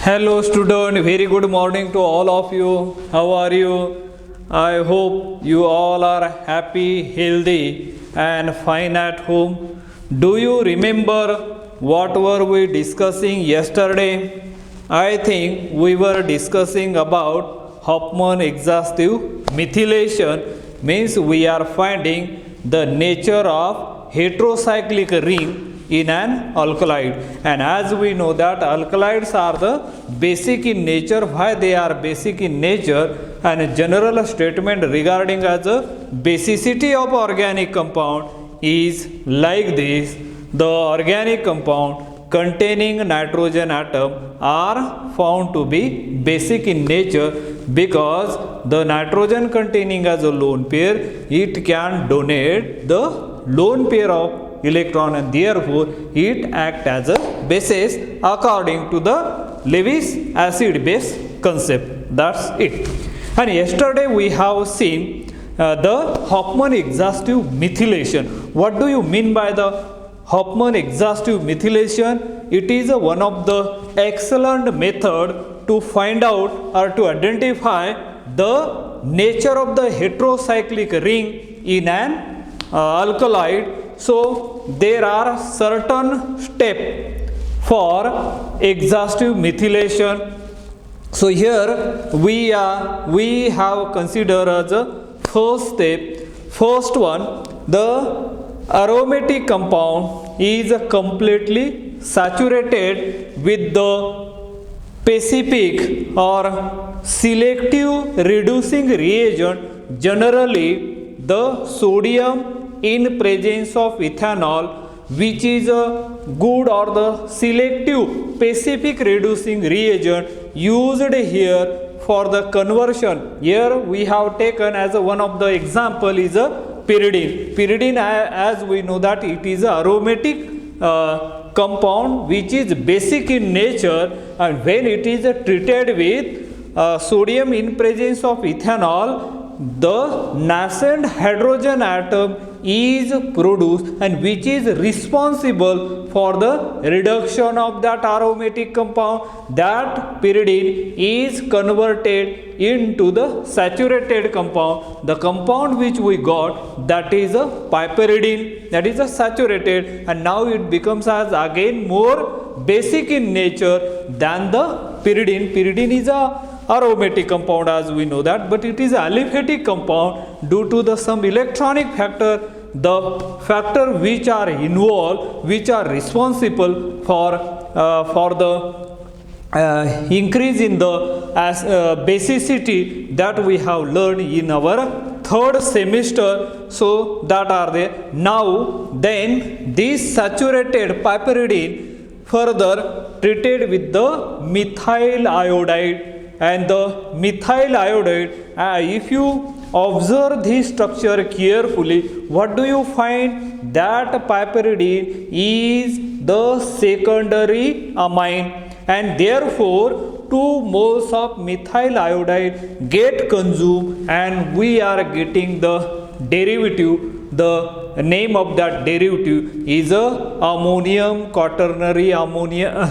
Hello student, very good morning to all of you. How are you? I hope you all are happy, healthy and fine at home. Do you remember what were we discussing yesterday? I think we were discussing about Hofmann exhaustive methylation, means we are finding the nature of heterocyclic ring in an alkaloid, and as we know that alkaloids are the basic in nature. Why they are basic in nature? And a general statement regarding as a basicity of organic compound is like this: the organic compound containing nitrogen atom are found to be basic in nature because the nitrogen containing as a lone pair, it can donate the lone pair of electron, and therefore it acts as a basis according to the Lewis acid base concept. That's it. And yesterday we have seen the Hofmann exhaustive methylation. What do you mean by the Hofmann exhaustive methylation? It is one of the excellent method to find out or to identify the nature of the heterocyclic ring in an alkaloid. So there are certain steps for exhaustive methylation. So here we have considered as a first step. First one, the aromatic compound is completely saturated with the specific or selective reducing reagent, generally the sodium in presence of ethanol, which is a good or the selective specific reducing reagent used here for the conversion. Here we have taken as one of the example is a pyridine. Pyridine, as we know that it is a aromatic compound which is basic in nature, and when it is treated with sodium in presence of ethanol, the nascent hydrogen atom is produced, and which is responsible for the reduction of that aromatic compound. That pyridine is converted into the saturated compound. The compound which we got, that is a piperidine, that is a saturated, and now it becomes as again more basic in nature than the pyridine. Pyridine is a aromatic compound, as we know that, but it is aliphatic compound due to the some electronic factor, the factor which are involved, which are responsible for the increase in the basicity that we have learned in our third semester. So that are there. Now then this saturated piperidine further treated with the methyl iodide, and the methyl iodide, if you observe this structure carefully, what do you find? That piperidine is the secondary amine, and therefore 2 moles of methyl iodide get consumed, and we are getting the derivative. The name of that derivative is a quaternary ammonium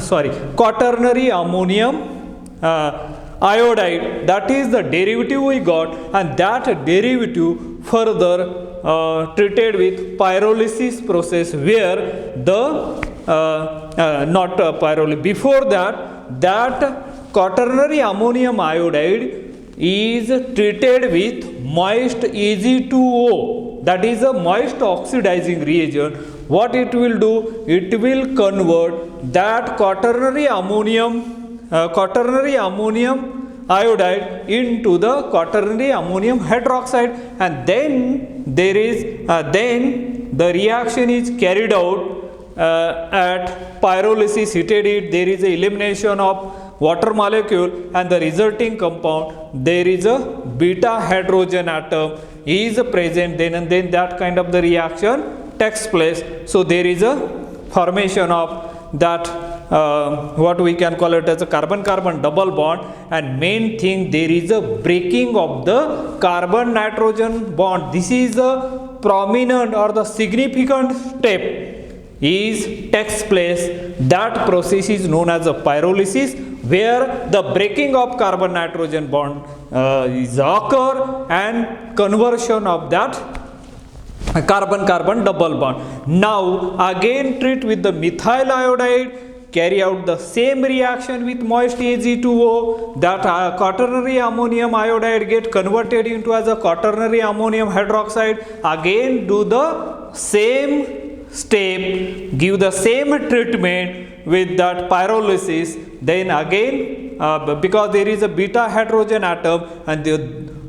iodide. That is the derivative we got, and that derivative further treated with pyrolysis process, where the before that quaternary ammonium iodide is treated with moist Ag2O, that is a moist oxidizing reagent. What it will do? It will convert that quaternary ammonium iodide into the quaternary ammonium hydroxide, and then there is then the reaction is carried out at pyrolysis. There is a elimination of water molecule, and the resulting compound, there is a beta hydrogen atom is present, then and then that kind of the reaction takes place. So there is a formation of that what we can call it as a carbon-carbon double bond, and main thing, there is a breaking of the carbon-nitrogen bond. This is a prominent or the significant step takes place. That process is known as a pyrolysis, where the breaking of carbon nitrogen bond is occur and conversion of that carbon-carbon double bond. Now again treat with the methyl iodide, carry out the same reaction with moist Ag2O, that quaternary ammonium iodide get converted into as a quaternary ammonium hydroxide. Again do the same step, give the same treatment with that pyrolysis. Then again because there is a beta hydrogen atom and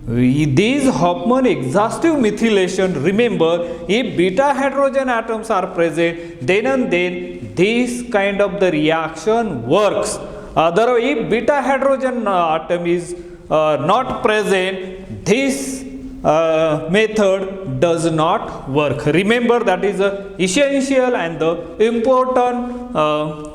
these Hofmann exhaustive methylation, remember, if beta hydrogen atoms are present, then and then this kind of the reaction works. Otherwise, if beta hydrogen atom is not present, this method does not work. Remember, that is a essential and the important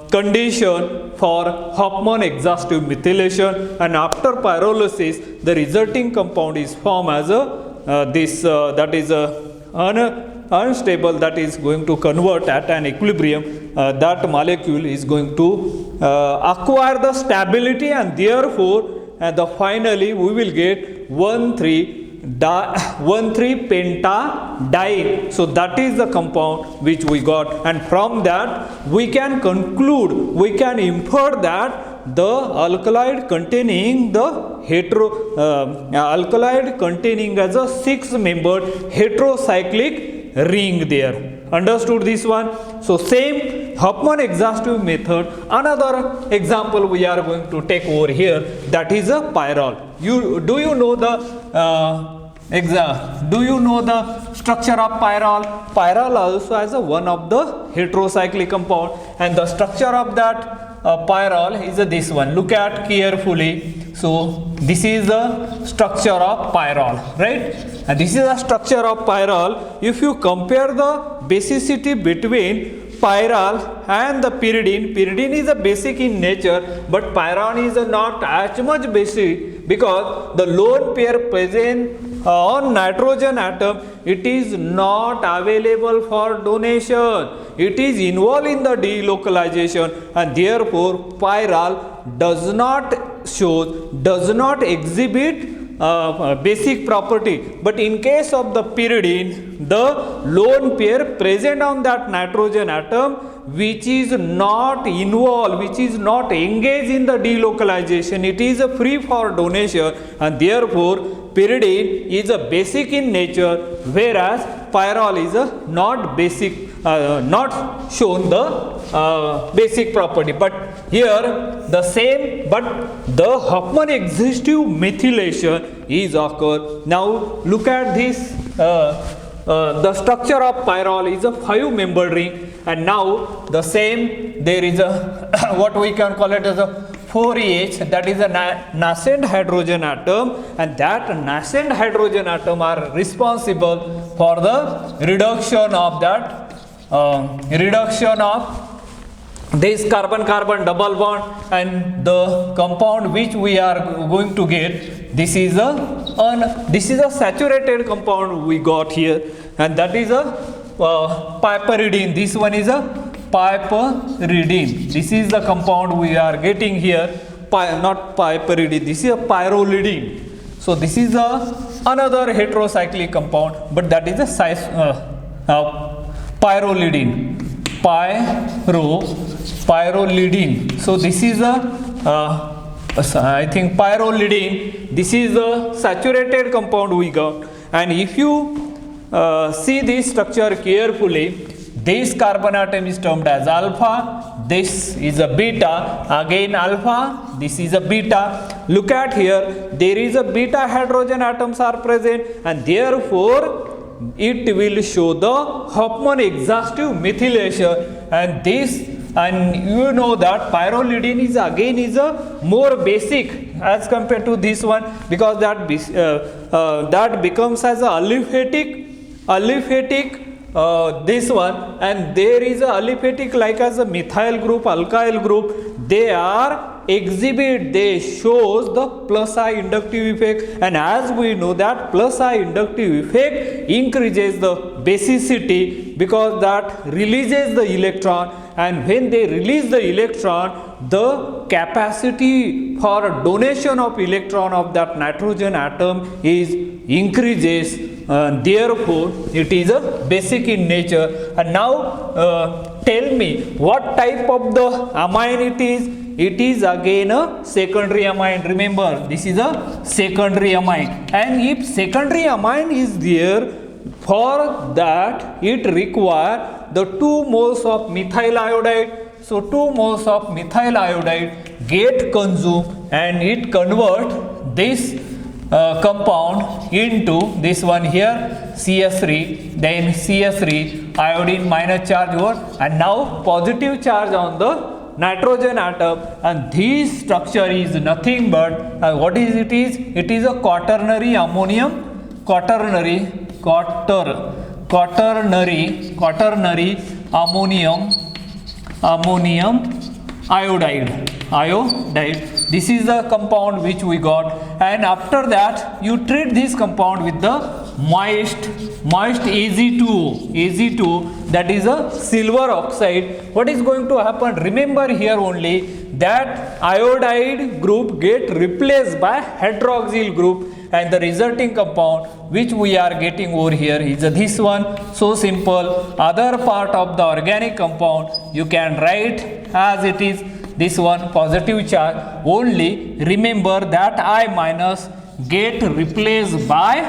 condition for Hofmann exhaustive methylation, and after pyrolysis the resulting compound is formed as a that is a unstable, that is going to convert at an equilibrium. That molecule is going to acquire the stability, and therefore finally we will get 1,3-pentadiene. So that is the compound which we got, and from that we can conclude, we can infer that the alkaloid containing the alkaloid containing as a 6-membered heterocyclic ring there. Understood this one? So same Hofmann exhaustive method. Another example we are going to take over here, that is a pyrrole. Do you know the structure of pyrrole? Pyrrole also has one of the heterocyclic compound, and the structure of that pyrrole is this one. Look at carefully. So this is the structure of pyrrole, right? And this is the structure of pyrrole. If you compare the basicity between pyrrole and the pyridine, pyridine is a basic in nature, but pyrrole is not as much basic, because the lone pair present on nitrogen atom, it is not available for donation. It is involved in the delocalization, and therefore pyrrole does not exhibit basic property. But in case of the pyridine, the lone pair present on that nitrogen atom, which is not involved, which is not engaged in the delocalization, it is free for donation, and therefore pyridine is a basic in nature, whereas pyrrole is not basic, not shown the basic property. But here the same, but the Hofmann exhaustive methylation is occur. Now look at this. The structure of pyrrole is a 5-membered ring, and now the same, there is a what we can call it as a 4H, that is a nascent hydrogen atom, and that nascent hydrogen atom are responsible for the reduction of that this carbon-carbon double bond, and the compound which we are going to get, this is a saturated compound we got here, and that is a piperidine. This one is a piperidine. This is the compound we are getting here, not piperidine, this is a pyrrolidine. So this is another heterocyclic compound, but that is a size pyrrolidine. Pyrrolidine. So this is I think pyrrolidine. This is the saturated compound we got, and if you see this structure carefully, this carbon atom is termed as alpha, this is a beta, again alpha, this is a beta. Look at here, there is a beta hydrogen atoms are present, and therefore it will show the Hofmann exhaustive methylation, and this, and you know that pyrrolidine is again is a more basic as compared to this one, because that becomes as a aliphatic this one, and there is a aliphatic like as a methyl group, alkyl group, they are exhibit, they shows the plus I inductive effect, and as we know that plus I inductive effect increases the basicity because that releases the electron, and when they release the electron, the capacity for donation of electron of that nitrogen atom is increases, therefore it is a basic in nature. And now tell me what type of the amine it is. It is again a secondary amine. Remember, this is a secondary amine, and if secondary amine is there, for that it require the 2 moles of methyl iodide. So 2 moles of methyl iodide get consumed, and it convert this compound into this one here, CH3, then CH3, iodine minus charge over, and now positive charge on the nitrogen atom, and this structure is nothing but what is it is? It is a quaternary ammonium, quaternary ammonium iodide. This is the compound which we got, and after that you treat this compound with the moist Ag2O, that is a silver oxide. What is going to happen? Remember here only that iodide group get replaced by hydroxyl group, and the resulting compound which we are getting over here is this one. So simple. Other part of the organic compound you can write as it is, this one positive charge. Only remember that I minus get replaced by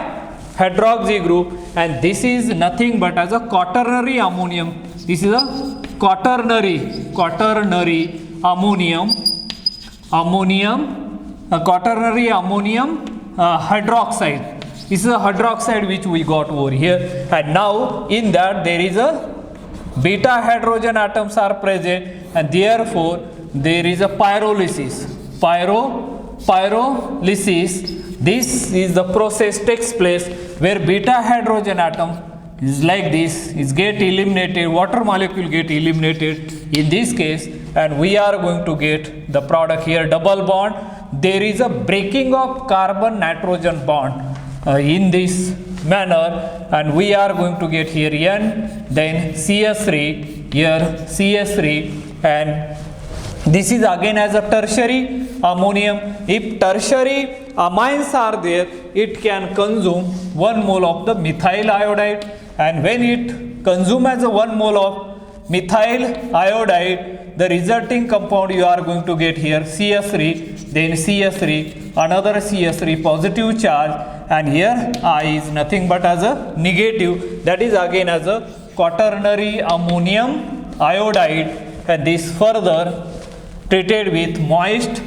hydroxy group, and this is nothing but as a quaternary ammonium. This is a quaternary ammonium hydroxide. This is a hydroxide which we got over here, and now in that there is a beta hydrogen atoms are present, and therefore there is a pyrolysis. This is the process takes place where beta hydrogen atom is like this, is get eliminated, water molecule get eliminated in this case, and we are going to get the product here, double bond. There is a breaking of carbon nitrogen bond in this manner, and we are going to get here N, then CH3, here CH3, and this is again as a tertiary ammonium. If tertiary amines are there, it can consume 1 mole of the methyl iodide, and when it consume as a 1 mole of methyl iodide, the resulting compound you are going to get here CH3, then CH3, another CH3 positive charge, and here I is nothing but as a negative, that is again as a quaternary ammonium iodide, and this further treated with moist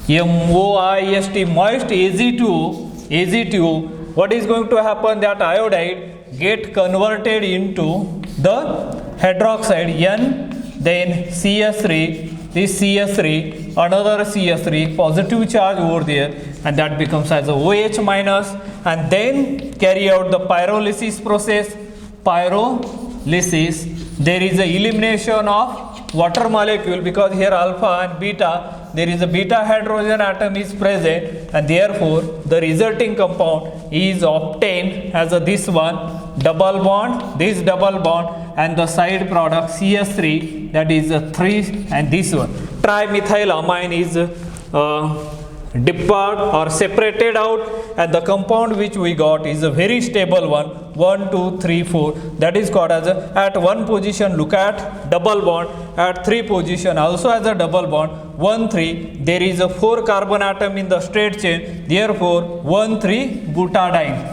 moist Ag2O. What is going to happen? That iodide get converted into the hydroxide N, then CH3, this CH3, another CH3, positive charge over there, and that becomes as a OH minus, and then carry out the pyrolysis process. There is a elimination of water molecule because here alpha and beta, there is a beta hydrogen atom is present, and therefore the resulting compound is obtained as a this one, double bond, this double bond, and the side product CH3, that is a 3, and this one trimethylamine is depart or separated out, and the compound which we got is a very stable one, 1 2 3 4, that is called as a, at one position look at double bond, at 3 position also as a double bond, 1 3, there is a 4 carbon atom in the straight chain, therefore 1 3 butadiene.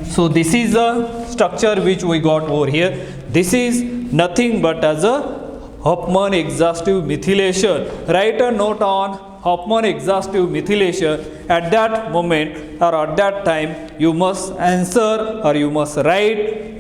So this is the structure which we got over here. This is nothing but as a Hofmann exhaustive methylation. Write a note on Hofmann exhaustive methylation. At that moment or at that time you must answer or you must write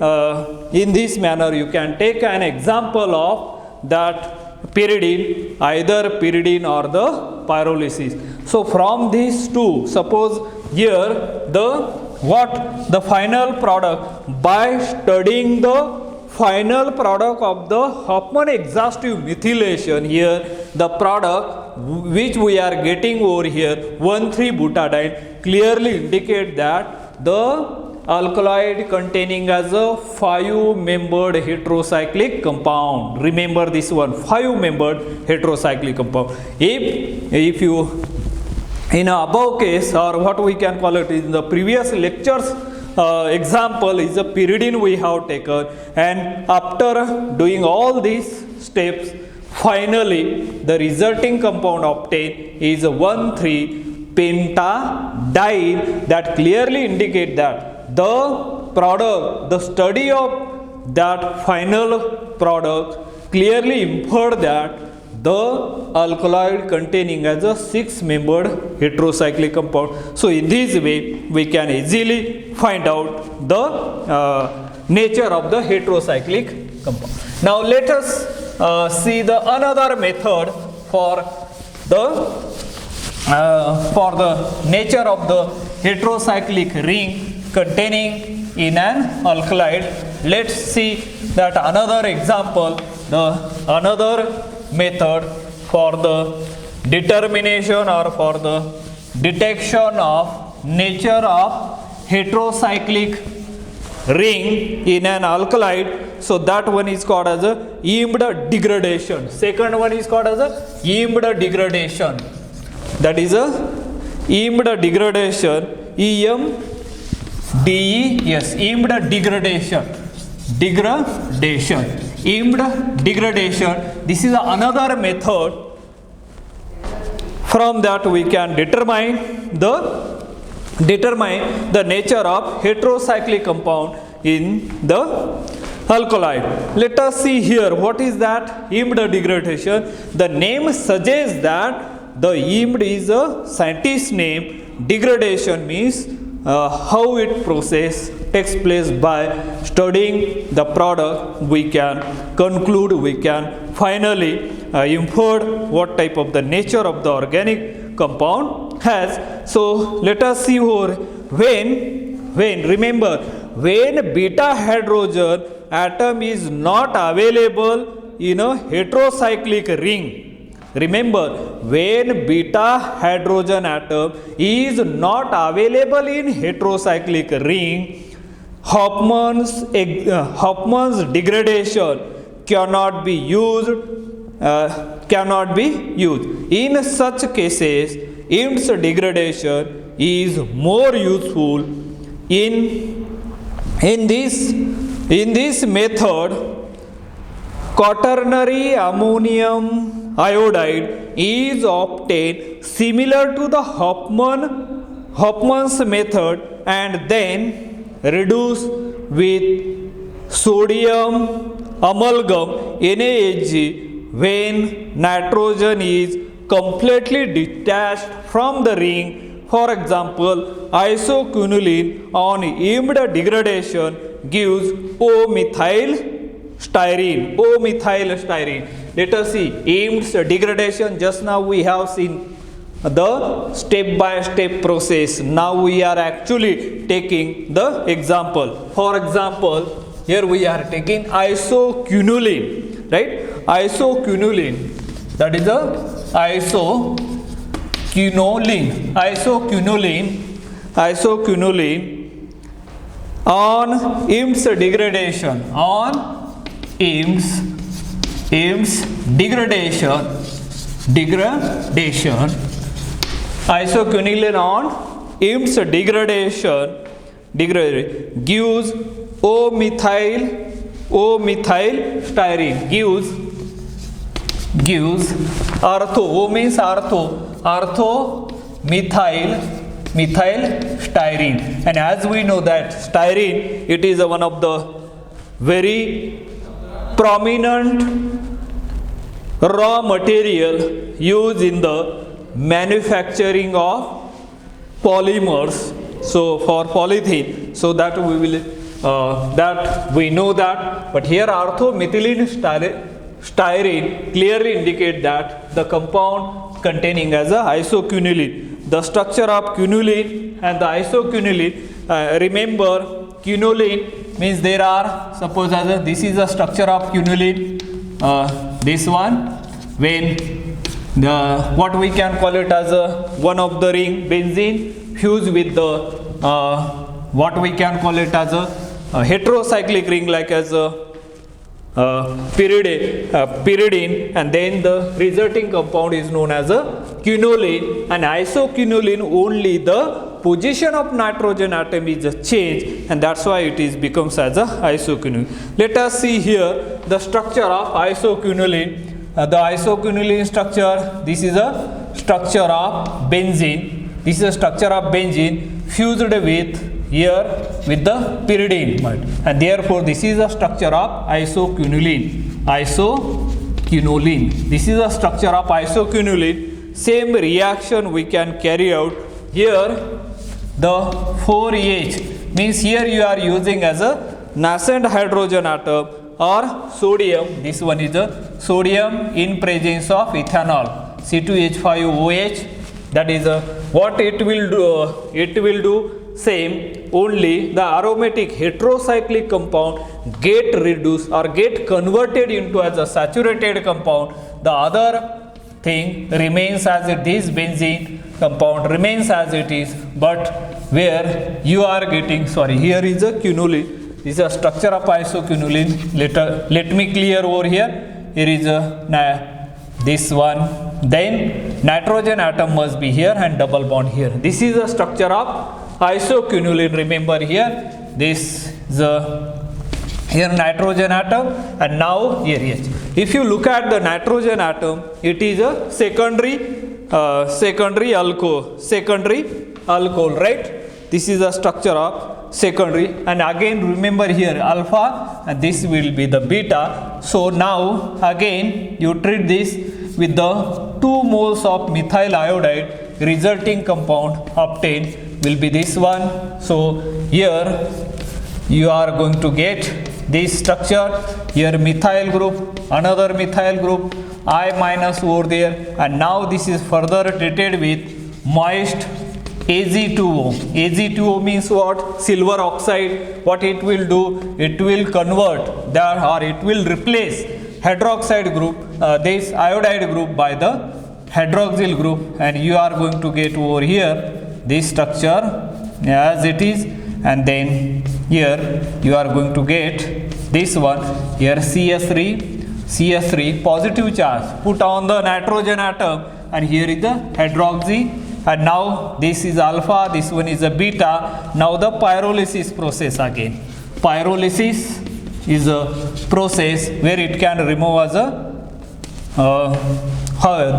in this manner. You can take an example of that pyridine, either pyridine or the pyrolysis. So from these two, suppose here the final product, by studying the final product of the Hoffman exhaustive methylation. Here the product which we are getting over here 1,3-butadiene clearly indicate that the alkaloid containing as a 5-membered heterocyclic compound. Remember this one, 5-membered heterocyclic compound. If you in above case, or what we can call it in the previous lectures example is a pyridine we have taken, and after doing all these steps, finally the resulting compound obtained is 1,3-pentadiene. That clearly indicate that the product, the study of that final product clearly inferred that the alkaloid containing as a 6-membered heterocyclic compound. So in this way we can easily find out the nature of the heterocyclic compound. Now let us see the another method for the nature of the heterocyclic ring containing in an alkaloid. Let's see that another example, another method for the determination or for the detection of nature of heterocyclic ring in an alkaloid. So that one is called as a EMD degradation. Second one is called as a EMD degradation. That is a EMD degradation. EMD degradation. EMD degradation. This is another method. From that we can determine the nature of heterocyclic compound in the alkaloid. Let us see here what is that EMD degradation. The name suggests that the EMD is a scientist name. Degradation means how it process takes place. By studying the product we can conclude, we can finally infer what type of the nature of the organic compound has. So let us see here when remember when beta hydrogen atom is not available in a heterocyclic ring. Remember, when beta hydrogen atom is not available in heterocyclic ring, Hoffman's degradation cannot be used. In such cases, EMD's degradation is more useful. In this method, quaternary ammonium iodide is obtained similar to the Hoffman's method and then reduced with sodium amalgam NaHg when nitrogen is completely detached from the ring. For example, isoquinoline on EMD degradation gives O-methylstyrene. Let us see EMD's degradation. Just now we have seen the step-by-step process. Now we are actually taking the example. For example, here we are taking isoquinoline, right? Isoquinoline. That is a isoquinoline on EMD's degradation. EMD's degradation. Isoquinoline on EMD's degradation gives O-methylstyrene. Gives ortho. O means methylstyrene. And as we know that styrene, it is one of the very prominent raw material used in the manufacturing of polymers. So for polythene, so that we will that we know that. But here orthomethylene styrene clearly indicate that the compound containing as a isoquinoline. The structure of quinoline and the isoquinoline. Remember, quinoline means there are, suppose as a, this is the structure of quinoline, this one, when the what we can call it as a one of the ring benzene fused with the what we can call it as a heterocyclic ring like as a pyridine, and then the resulting compound is known as a quinoline, and isoquinoline only the position of nitrogen atom is changed, and that's why it is becomes as a isoquinoline. Let us see here the structure of isoquinoline. The isoquinoline structure, this is a structure of benzene. This is a structure of benzene fused with here with the pyridine, and therefore this is a structure of isoquinoline. This is a structure of isoquinoline. Same reaction we can carry out here. The 4H means here you are using as a nascent hydrogen atom or sodium. This one is a sodium in presence of ethanol, C2H5OH. That is what it will do. It will do same, only the aromatic heterocyclic compound get reduced or get converted into as a saturated compound. The other thing remains as it is, benzene compound remains as it is, but where you are getting, sorry, here is a quinoline. This is a structure of isoquinoline. Let me clear over here. Here is a this one, then nitrogen atom must be here and double bond here. This is a structure of isoquinoline. Remember here, this is here nitrogen atom, and now here H. If you look at the nitrogen atom, it is a secondary alcohol, right? This is the structure of secondary, and again remember here alpha, and this will be the beta. So now again you treat this with the 2 moles of methyl iodide, resulting compound obtained will be this one. So here you are going to get this structure, here methyl group, another methyl group, I minus over there, and now this is further treated with moist Ag2O. Ag2O means what? Silver oxide. What it will do? It will convert there, or it will replace hydroxide group, this iodide group by the hydroxyl group, and you are going to get over here this structure as it is, and then here you are going to get this one here CS3 positive charge put on the nitrogen atom, and here is the hydroxy, and now this is alpha, this one is a beta. Now the pyrolysis process again. Pyrolysis is a process where it can remove as a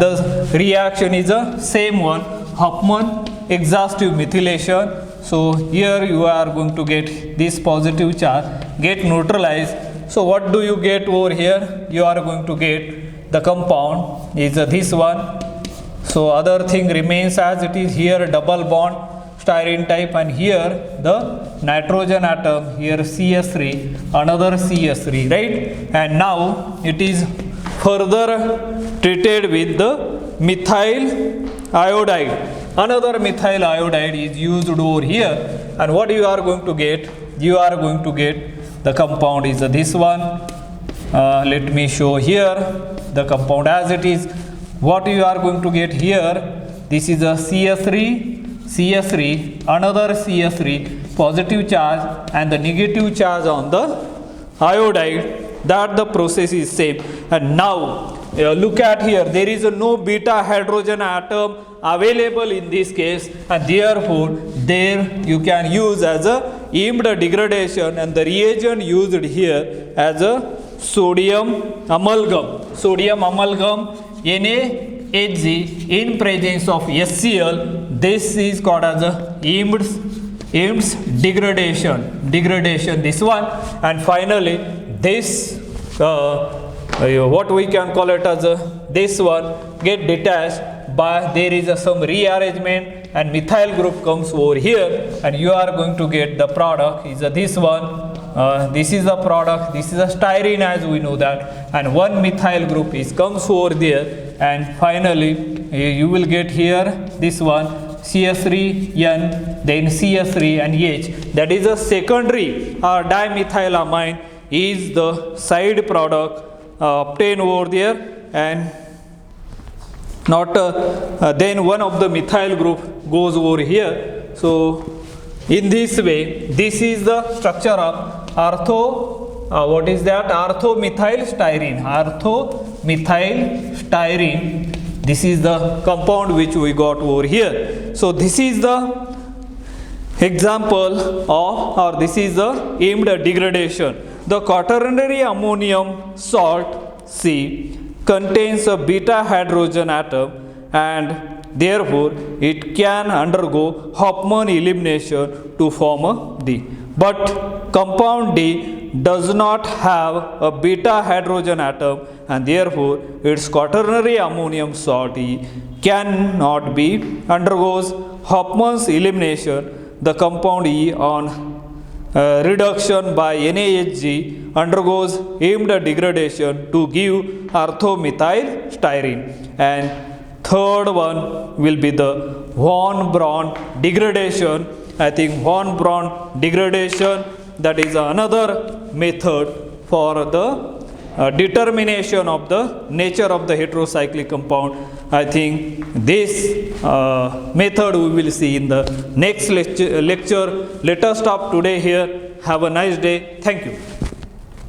the reaction is the same one, Huffman exhaustive methylation. So here you are going to get this positive charge get neutralized. So what do you get over here? You are going to get the compound is this one. So other thing remains as it is, here double bond styrene type, and here the nitrogen atom, here CS3, another CS3, right? And now it is further treated with the methyl iodide. Another methyl iodide is used over here, and what you are going to get? You are going to get the compound is this one. Let me show here the compound as it is. What you are going to get here? This is a CS3, another CS3, positive charge and the negative charge on the iodide. That the process is same. And now look at here, there is no beta hydrogen atom available in this case, and therefore there you can use as a aimed degradation, and the reagent used here as a sodium amalgam. Sodium amalgam NaHg in presence of HCl. This is called as a aimed degradation, this one. And finally this what we can call it as this one get detached by there is some rearrangement, and methyl group comes over here, and you are going to get the product is this one. This is the product, this is a styrene as we know that, and one methyl group is comes over there, and finally you will get here this one CH3N, then CH3 and H. That is a secondary or dimethylamine is the side product obtained over there, and not then one of the methyl group goes over here. So in this way, this is the structure of what is that? Orthomethylstyrene. Orthomethylstyrene. This is the compound which we got over here. So this is the example of, or this is the aimed degradation. The quaternary ammonium salt C contains a beta hydrogen atom, and therefore it can undergo Hofmann elimination to form a D. But compound D does not have a beta hydrogen atom, and therefore its quaternary ammonium salt E cannot be undergoes Hofmann's elimination. The compound E on reduction by NaHG undergoes aimed degradation to give orthomethylstyrene. And third one will be the von Braun degradation. I think von Braun degradation, that is another method for the determination of the nature of the heterocyclic compound. I think this method we will see in the next lecture. Let us stop today here. Have a nice day. Thank you.